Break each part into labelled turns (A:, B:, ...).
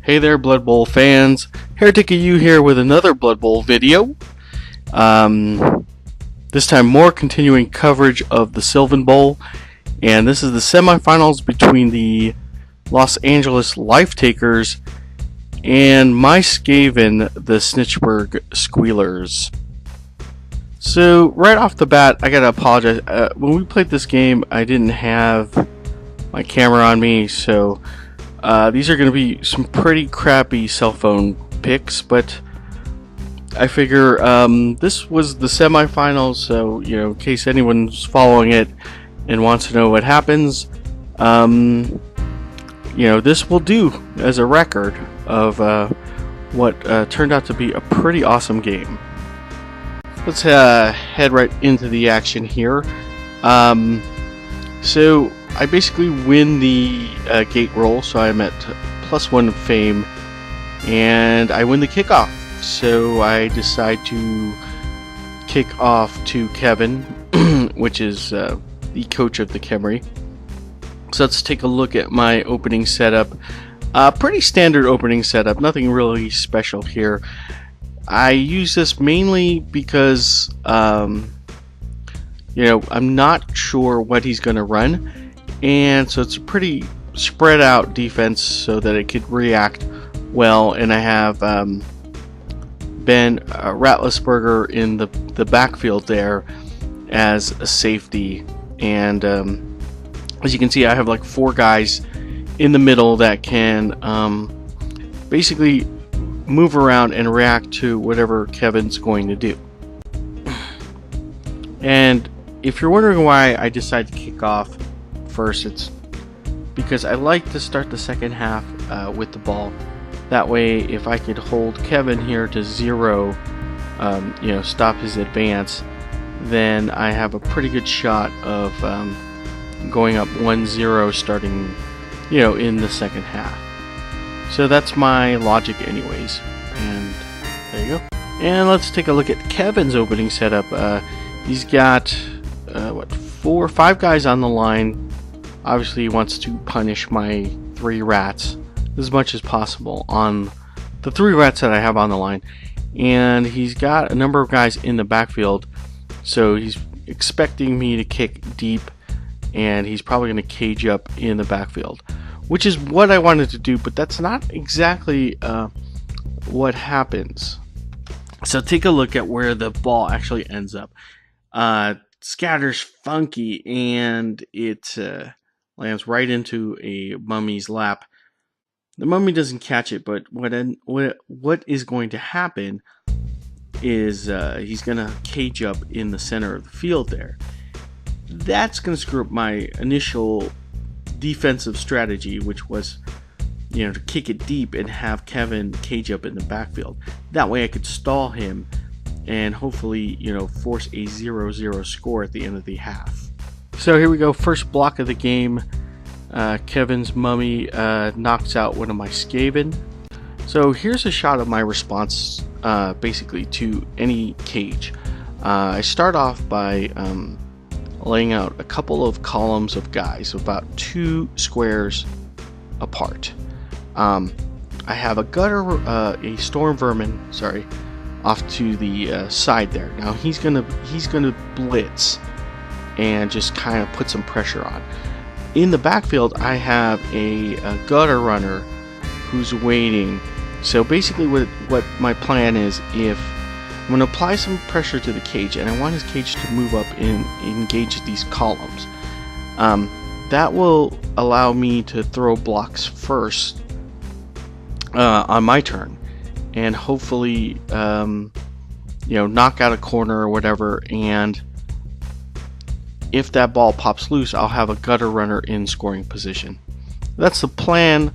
A: Hey there, Blood Bowl fans. Heretic you here with another Blood Bowl video. This time more continuing coverage of the Sylvan Bowl, and this is the semifinals between the Los Angeles Life Takers and my Skaven, the Snitchburg Squealers. So right off the bat, I gotta apologize. When we played this game, I didn't have my camera on me, so these are going to be some pretty crappy cell phone pics, but I figure this was the semifinals, so in case anyone's following it and wants to know what happens, this will do as a record of what turned out to be a pretty awesome game. Let's head right into the action here. So I basically win the gate roll, so I'm at +1 fame, and I win the kickoff. So I decide to kick off to Kevin, which is the coach of the Khemri. So let's take a look at my opening setup. Pretty standard opening setup, nothing really special here. I use this mainly because I'm not sure what he's going to run, and so it's a pretty spread out defense so that it could react well. And I have Ben Rattlesberger in the backfield there as a safety, and as you can see, I have like 4 guys in the middle that can basically move around and react to whatever Kevin's going to do. And if you're wondering why I decided to kick off first, it's because I like to start the second half with the ball. That way, if I could hold Kevin here to 0, stop his advance, then I have a pretty good shot of going up 1-0 starting, in the second half. So that's my logic anyways, and there you go. And let's take a look at Kevin's opening setup. He's got 4 or 5 guys on the line. Obviously he wants to punish my 3 rats as much as possible on the 3 rats that I have on the line, and he's got a number of guys in the backfield, so he's expecting me to kick deep, and he's probably going to cage up in the backfield, which is what I wanted to do, but that's not exactly what happens. So take a look at where the ball actually ends up. Scatters funky, and it lands right into a mummy's lap. The mummy doesn't catch it, but what is going to happen is he's going to cage up in the center of the field there. That's going to screw up my initial defensive strategy, which was to kick it deep and have Kevin cage up in the backfield. That way I could stall him and hopefully force a 0-0 score at the end of the half. So here we go, first block of the game. Kevin's mummy knocks out one of my Skaven. So here's a shot of my response basically to any cage. I start off by laying out a couple of columns of guys about 2 squares apart. I have a gutter, a storm vermin, off to the side there. Now he's gonna blitz and just kind of put some pressure on. In the backfield, I have a gutter runner who's waiting. So basically, what my plan is, if I'm going to apply some pressure to the cage, and I want his cage to move up and engage these columns. That will allow me to throw blocks first on my turn, and hopefully, knock out a corner or whatever. And if that ball pops loose, I'll have a gutter runner in scoring position. That's the plan.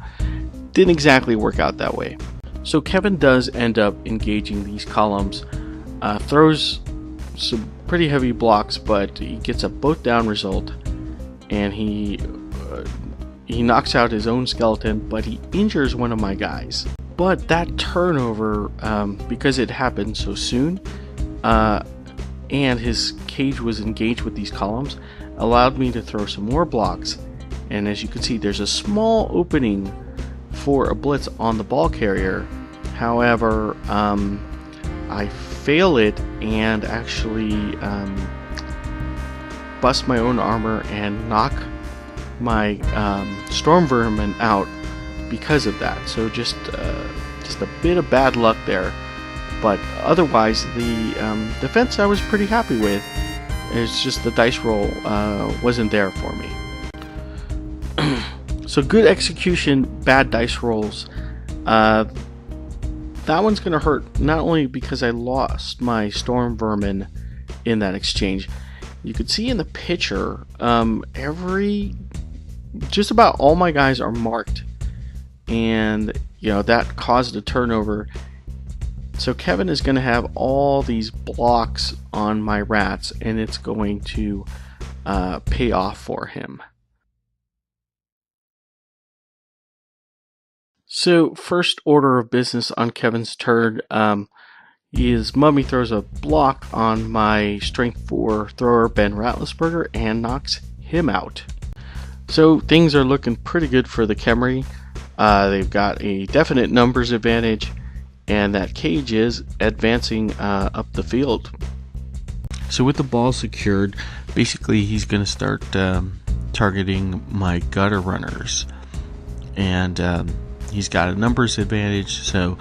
A: Didn't exactly work out that way. So Kevin does end up engaging these columns. Throws some pretty heavy blocks, but he gets a both down result, and he knocks out his own skeleton, but he injures one of my guys. But that turnover, because it happened so soon, and his cage was engaged with these columns, allowed me to throw some more blocks. And as you can see, there's a small opening for a blitz on the ball carrier. However, I fail it and actually bust my own armor and knock my storm vermin out because of that. So just a bit of bad luck there. But otherwise, the defense I was pretty happy with. It's just the dice roll wasn't there for me. So good execution, bad dice rolls. That one's going to hurt, not only because I lost my storm vermin in that exchange. You can see in the picture, just about all my guys are marked, and that caused a turnover. So Kevin is going to have all these blocks on my rats, and it's going to pay off for him. So first order of business on Kevin's turn, his mummy throws a block on my strength 4 thrower Ben Ratlesberger and knocks him out. So things are looking pretty good for the Khemri. They've got a definite numbers advantage, and that cage is advancing up the field. So with the ball secured, basically he's going to start targeting my gutter runners, and he's got a numbers advantage, so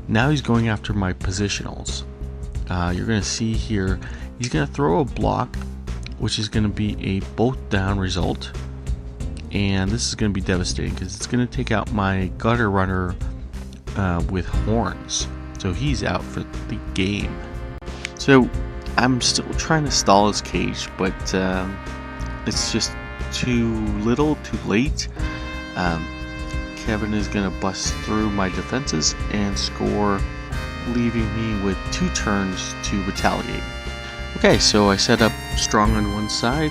A: now he's going after my positionals. You're going to see here, he's going to throw a block, which is going to be a bolt down result, and this is going to be devastating because it's going to take out my gutter runner with horns, so he's out for the game. So I'm still trying to stall his cage, but it's just too little, too late. Kevin is going to bust through my defenses and score, leaving me with 2 turns to retaliate. Okay, so I set up strong on one side.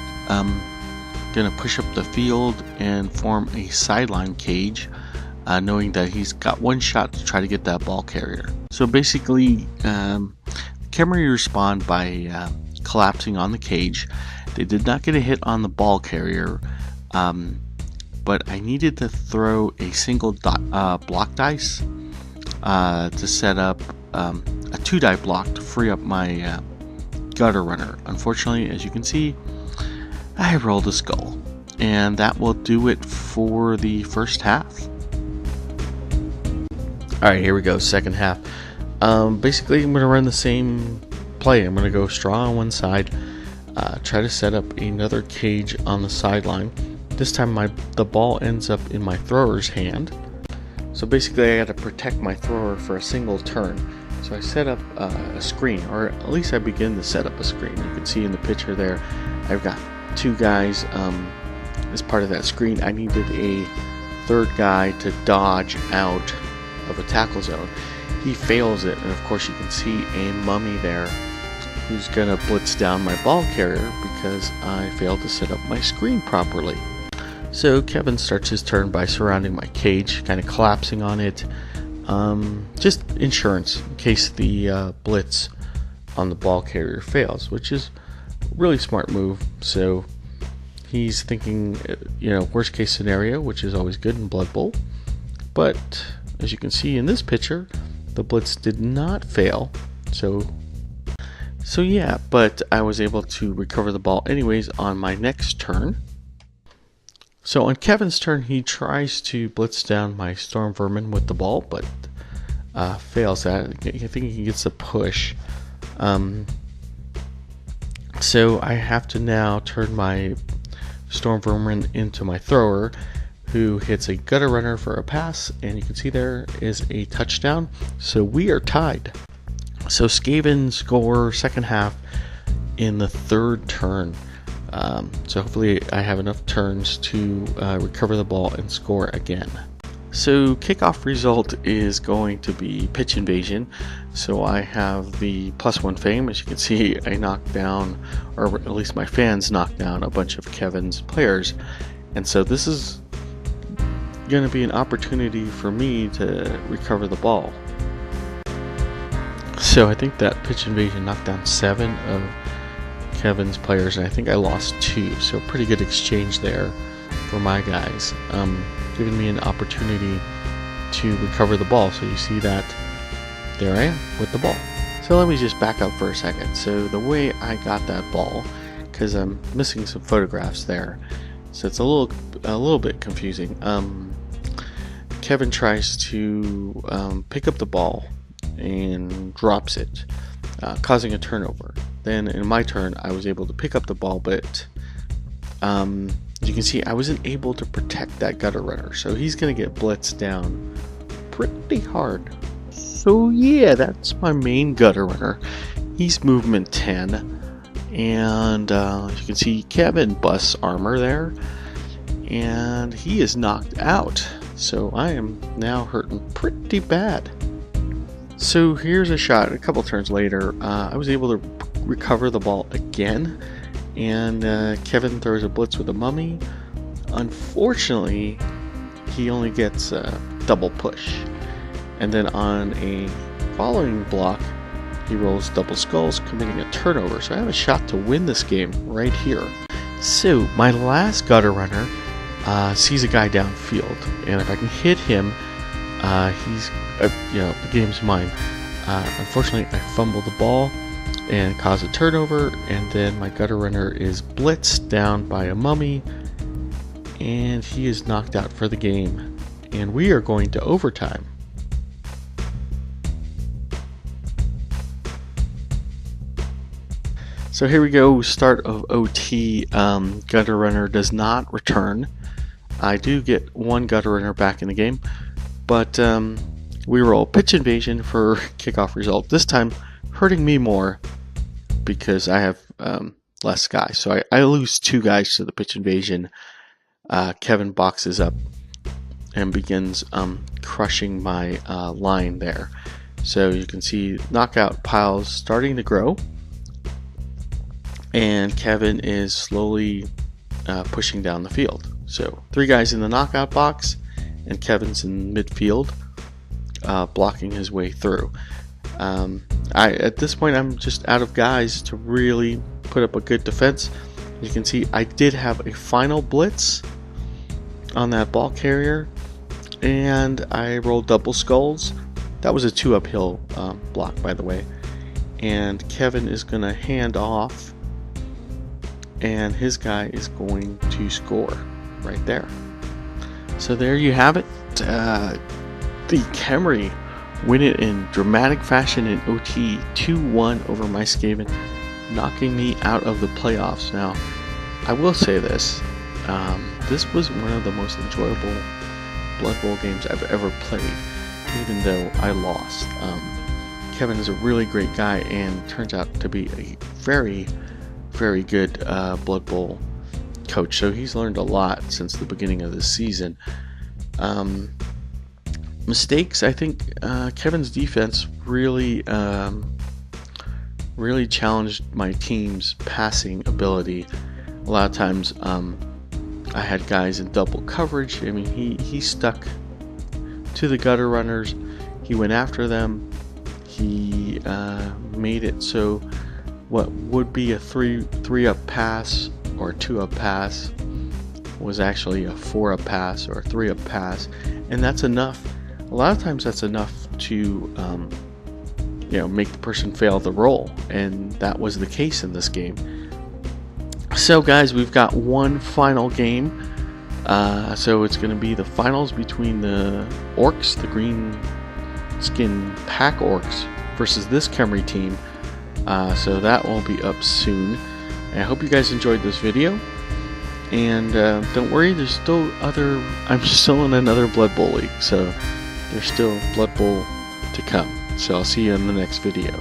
A: Going to push up the field and form a sideline cage, knowing that he's got 1 shot to try to get that ball carrier. So basically, Khemri respond by collapsing on the cage. They did not get a hit on the ball carrier, but I needed to throw a single block dice to set up a 2-die block to free up my gutter runner. Unfortunately, as you can see, I rolled a skull, and that will do it for the first half. Alright, here we go, second half. Basically, I'm going to run the same play. I'm going to go strong on one side, try to set up another cage on the sideline. This time the ball ends up in my thrower's hand. So basically I got to protect my thrower for a single turn. So I set up a screen, or at least I begin to set up a screen. You can see in the picture there, I've got 2 guys as part of that screen. I needed a 3rd guy to dodge out of a tackle zone. He fails it, and of course you can see a mummy there who's going to blitz down my ball carrier because I failed to set up my screen properly. So Kevin starts his turn by surrounding my cage, kind of collapsing on it. Just insurance in case the blitz on the ball carrier fails, which is a really smart move. So he's thinking, worst case scenario, which is always good in Blood Bowl. But as you can see in this picture, the blitz did not fail. So yeah, but I was able to recover the ball anyways on my next turn. So on Kevin's turn, he tries to blitz down my storm vermin with the ball, but fails that. I think he gets a push. So I have to now turn my storm vermin into my thrower, who hits a gutter runner for a pass, and you can see there is a touchdown. So we are tied. So Skaven score second half in the 3rd turn. So hopefully I have enough turns to recover the ball and score again. So kickoff result is going to be pitch invasion. So I have the +1 fame. As you can see, I knocked down, or at least my fans knocked down, a bunch of Kevin's players. And so this is going to be an opportunity for me to recover the ball. So I think that pitch invasion knocked down 7 of Kevin's players, and I think I lost 2, so pretty good exchange there for my guys, giving me an opportunity to recover the ball. So you see that there I am with the ball. So let me just back up for a second. So the way I got that ball, because I'm missing some photographs there, so it's a little bit confusing. Kevin tries to pick up the ball and drops it, causing a turnover. Then in my turn, I was able to pick up the ball, but as you can see, I wasn't able to protect that gutter runner, so he's going to get blitzed down pretty hard. So yeah, that's my main gutter runner. He's movement 10, and as you can see, Kevin busts armor there, and he is knocked out. So I am now hurting pretty bad. So here's a shot a couple turns later. I was able to recover the ball again, and Kevin throws a blitz with a mummy. Unfortunately, he only gets a double push. And then on a following block, he rolls double skulls, committing a turnover. So I have a shot to win this game right here. So my last gutter runner sees a guy downfield, and if I can hit him, he's the game's mine. Unfortunately, I fumble the ball and cause a turnover, and then my gutter runner is blitzed down by a mummy, and he is knocked out for the game. And we are going to overtime. So here we go, start of OT. Gutter runner does not return. I do get one gutter runner back in the game, but we roll pitch invasion for kickoff result. This time hurting me more because I have less guys. So I lose 2 guys to the pitch invasion. Kevin boxes up and begins crushing my line there. So you can see knockout piles starting to grow, and Kevin is slowly pushing down the field. So 3 guys in the knockout box, and Kevin's in midfield, blocking his way through. At this point, I'm just out of guys to really put up a good defense. You can see I did have a final blitz on that ball carrier, and I rolled double skulls. That was a 2 uphill block, by the way. And Kevin is going to hand off, and his guy is going to score right there. So there you have it. The Khemri win it in dramatic fashion in OT 2-1 over my Skaven, knocking me out of the playoffs. Now, I will say this. This was one of the most enjoyable Blood Bowl games I've ever played, even though I lost. Kevin is a really great guy and turns out to be a very, very good Blood Bowl coach. So he's learned a lot since the beginning of this season. Mistakes, I think Kevin's defense really challenged my team's passing ability. A lot of times I had guys in double coverage. I mean, he stuck to the gutter runners. He went after them. He made it so what would be a three up pass or 2-up pass was actually a 4-up pass or a 3-up pass, and that's enough. A lot of times that's enough to make the person fail the roll, and that was the case in this game. So guys, we've got one final game. So it's going to be the finals between the Orcs, the green skin pack Orcs, versus this Khemri team. So that will be up soon. And I hope you guys enjoyed this video. And don't worry, there's still I'm still in another Blood Bowl league, so there's still Blood Bowl to come. So I'll see you in the next video.